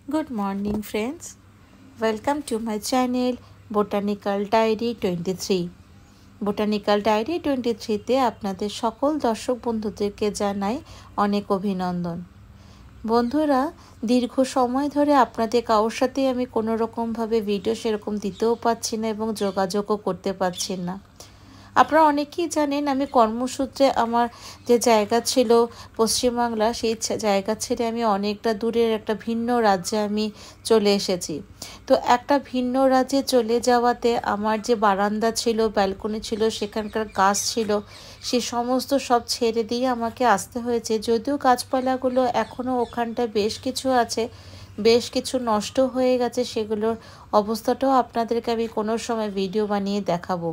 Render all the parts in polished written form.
Good morning friends. Welcome to my channel Botanical Diary 23. Botanical Diary 23 তে আপনাদের সকল দর্শক বন্ধুদেরকে জানাই অনেক অভিনন্দন। বন্ধুরা, দীর্ঘ সময় ধরে আপনাদের কারোর সাথে আমি কোনো রকমভাবে ভিডিও সেরকম দিতেও পাচ্ছি না এবং যোগাযোগও করতে পারছি না। আপনারা অনেকেই জানেন আমি কর্মসূত্রে আমার যে জায়গা ছিল পশ্চিমবাংলা, সেই জায়গা ছেড়ে আমি অনেকটা দূরের একটা ভিন্ন রাজ্যে আমি চলে এসেছি। তো একটা ভিন্ন রাজ্যে চলে যাওয়াতে আমার যে বারান্দা ছিল, ব্যালকনি ছিল, সেখানকার গাছ ছিল, সে সমস্ত সব ছেড়ে দিয়ে আমাকে আসতে হয়েছে। যদিও গাছপালাগুলো এখনও ওখানটায় বেশ কিছু আছে, বেশ কিছু নষ্ট হয়ে গেছে, সেগুলোর অবস্থাটাও আপনাদেরকে আমি কোনো সময় ভিডিও বানিয়ে দেখাবো।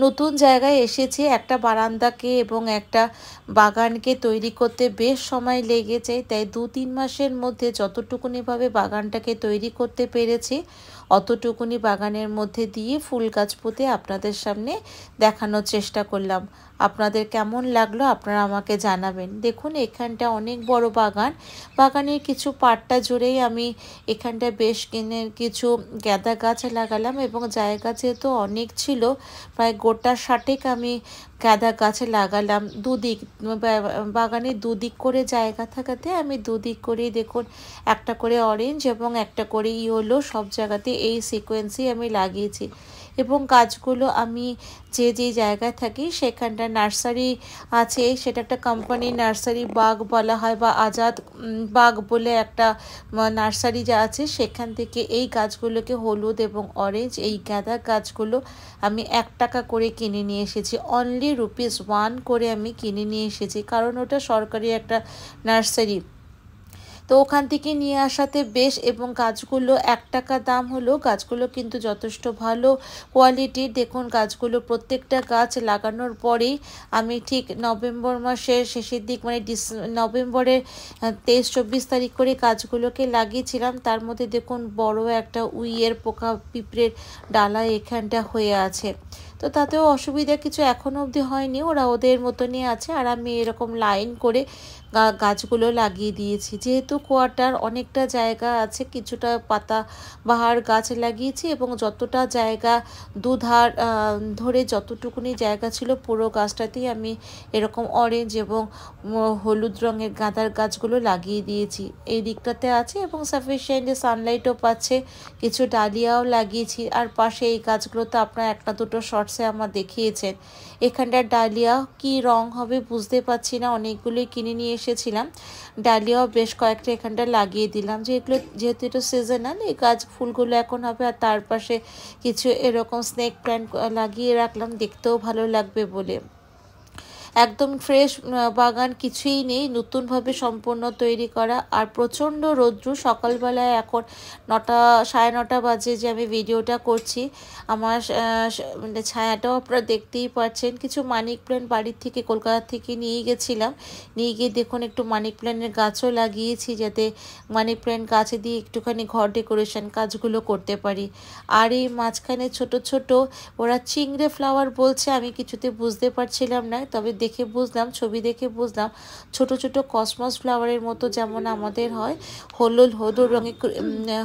নতুন জায়গায় এসেছি, একটা বারান্দাকে এবং একটা বাগানকে তৈরি করতে বেশ সময় লেগেছে। তাই 2-3 মাসের মধ্যে যতটুকুনিভাবে বাগানটাকে তৈরি করতে পেরেছি, অতটুকুনি বাগানের মধ্যে দিয়ে ফুল গাছ পুঁতে আপনাদের সামনে দেখানোর চেষ্টা করলাম। আপনাদের কেমন লাগলো আপনারা আমাকে জানাবেন। দেখুন, এখানটা অনেক বড় বাগান। বাগানের কিছু পাটটা জুড়েই আমি এখানটা বেশ কিছু গাঁদা গাছ লাগালাম এবং জায়গা যেহেতু অনেক ছিল, প্রায় গোটা 60 আমি গাঁদা গাছ লাগালাম। দুদিক বাগানে দুদিক করে জায়গা থাকাতে আমি দুদিক করেই দেখুন, একটা করে অরেঞ্জ এবং একটা করে ইয়েলো, সব জায়গাতে এই সিকোয়েন্সই আমি লাগিয়েছি। এবং গাছগুলো আমি যে জায়গায় থাকি সেখানটা নার্সারি আছে, সেটা একটা কোম্পানি নার্সারি বাগ বলা হয়, বা আজাদ বাগ বলে একটা নার্সারি যা আছে, সেখান থেকে এই গাছগুলোকে হলুদ এবং অরেঞ্জ এই গাঁদা গাছগুলো আমি 1 টাকা করে কিনে নিয়ে এসেছি। অনলি ₹1 করে আমি কিনে নিয়ে এসেছি, কারণ ওটা সরকারি একটা নার্সারি। তো ওখান থেকে নিয়ে আসাতে বেশ, এবং গাছগুলো 1 টাকা দাম হলো, গাছগুলো কিন্তু যথেষ্ট ভালো কোয়ালিটির। দেখুন, গাছগুলো প্রত্যেকটা গাছ লাগানোর পরেই আমি ঠিক নভেম্বর মাসের শেষের দিক, মানে নভেম্বরের 23-24 তারিখ করে গাছগুলোকে লাগিয়েছিলাম। তার মধ্যে দেখুন বড় একটা উইয়ের পোকা পিঁপড়ের ডালা এখানটা হয়ে আছে। তো তাতেও অসুবিধা কিছু এখনও অবধি হয়নি, ওরা ওদের মতনই আছে। আর আমি এরকম লাইন করে গাছগুলো লাগিয়ে দিয়েছি। যেহেতু কোয়ার্টার অনেকটা জায়গা আছে, কিছুটা পাতা বাহার গাছ লাগিয়েছি এবং যতটা জায়গা দুধার ধরে যতটুকুনি জায়গা ছিল পুরো গাছটাতেই আমি এরকম অরেঞ্জ এবং হলুদ রঙের গাঁদার গাছগুলো লাগিয়ে দিয়েছি। এই দিকটাতে আছে এবং সাফিসিয়েন্ট সানলাইটও পাচ্ছে। কিছু ডালিয়াও লাগিয়েছি। আর পাশে এই গাছগুলো তো আপনারা 1-2 শর্টসে আমার দেখিয়েছেন। এখানটার ডালিয়া কি রং হবে বুঝতে পারছি না, অনেকগুলোই কিনে নিয়ে এসেছিলাম। ডালিয়াও বেশ কয়েকটা এখানটা লাগিয়ে দিলাম, যেহেতু এটা সিজনাল, এই গাছ ফুলগুলো এখন হবে। আর তার পাশে কিছু এরকম স্নেক প্ল্যান্ট লাগিয়ে রাখলাম, দেখতেও ভালো লাগবে বলে। একদম ফ্রেশ বাগান, কিছুই নেই, নতুনভাবে সম্পূর্ণ তৈরি করা। আর প্রচণ্ড রৌদ্র সকালবেলায়, এখন 9:30 বাজে যে আমি ভিডিওটা করছি। আমার মানে ছায়াটাও আপনারা দেখতেই পাচ্ছেন। কিছু মানি প্ল্যান্ট বাড়ির থেকে কলকাতা থেকে নিয়ে গেছিলাম, নিয়ে গিয়ে দেখুন একটু মানি প্ল্যান্টের গাছও লাগিয়েছি, যাতে মানি প্ল্যান্ট গাছে দিয়ে একটুখানি ঘর ডেকোরেশন কাজগুলো করতে পারি। আর এই মাঝখানে ছোট ছোট ওরা চিংড়ে ফ্লাওয়ার বলছে, আমি কিছুতে বুঝতে পারছিলাম না, তবে দেখে বুঝলাম, ছবি দেখে বুঝলাম ছোট ছোট কসমস ফ্লাওয়ারের মতো, যেমন আমাদের হয় হলুদ রঙের,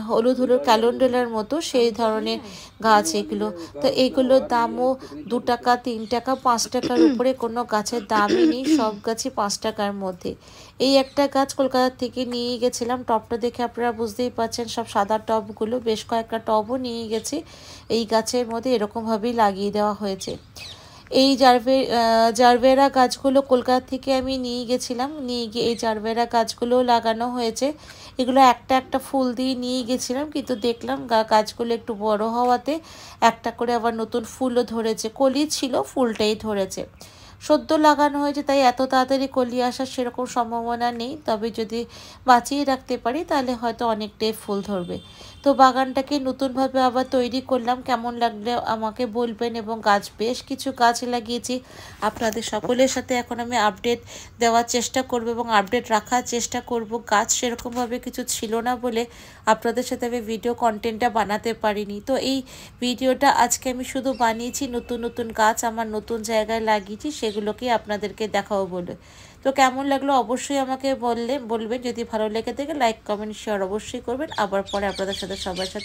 হলুদ ক্যালেন্ডুলার মতো, সেই ধরনের গাছ এগুলো। তো এইগুলোর দামও 2 টাকা, 3 টাকা, 5 টাকার উপরে কোনো গাছের দামই নেই, সব গাছই 5 টাকার মধ্যে। এই একটা গাছ কলকাতা থেকে নিয়ে গেছিলাম, টবটা দেখে আপনারা বুঝতেই পারছেন, সব সাদা টবগুলো, বেশ কয়েকটা টবও নিয়ে গেছি। এই গাছের মধ্যে এরকমভাবেই লাগিয়ে দেওয়া হয়েছে। এই জারবেরা গাছগুলো কলকাতা থেকে আমি নিয়ে গেছিলাম, নিয়ে গিয়ে এই জারবেরা গাছগুলোও লাগানো হয়েছে। এগুলো একটা একটা ফুল দিয়ে নিয়ে গেছিলাম, কিন্তু দেখলাম গাছগুলো একটু বড় হওয়াতে একটা করে আবার নতুন ফুলও ধরেছে। কলি ছিল, ফুলটাই ধরেছে। সদ্য লাগানো হয়েছে, তাই এত তাড়াতাড়ি কলি আসার সেরকম সম্ভাবনা নেই, তবে যদি বাঁচিয়ে রাখতে পারি তাহলে হয়তো অনেকটাই ফুল ধরবে। তো বাগানটাকে নতুনভাবে আবার তৈরি করলাম, কেমন লাগলে আমাকে বলবেন। এবং বেশ কিছু গাছ লাগিয়েছি, আপনাদের সকলের সাথে এখন আমি আপডেট দেওয়ার চেষ্টা করব এবং আপডেট রাখার চেষ্টা করব। গাছ সেরকমভাবে কিছু ছিল না বলে আপনাদের সাথে আমি ভিডিও কন্টেন্টটা বানাতে পারিনি। তো এই ভিডিওটা আজকে আমি শুধু বানিয়েছি নতুন নতুন গাছ আমার নতুন জায়গায় লাগিয়েছি, সেগুলোকে আপনাদেরকে দেখাবো বলে। তো কেমন লাগলো অবশ্যই আমাকে বলবেন। যদি ভালো লেগে থাকে লাইক কমেন্ট শেয়ার অবশ্যই করবেন। আবার পরে আপনাদের সাথে সবার সাথে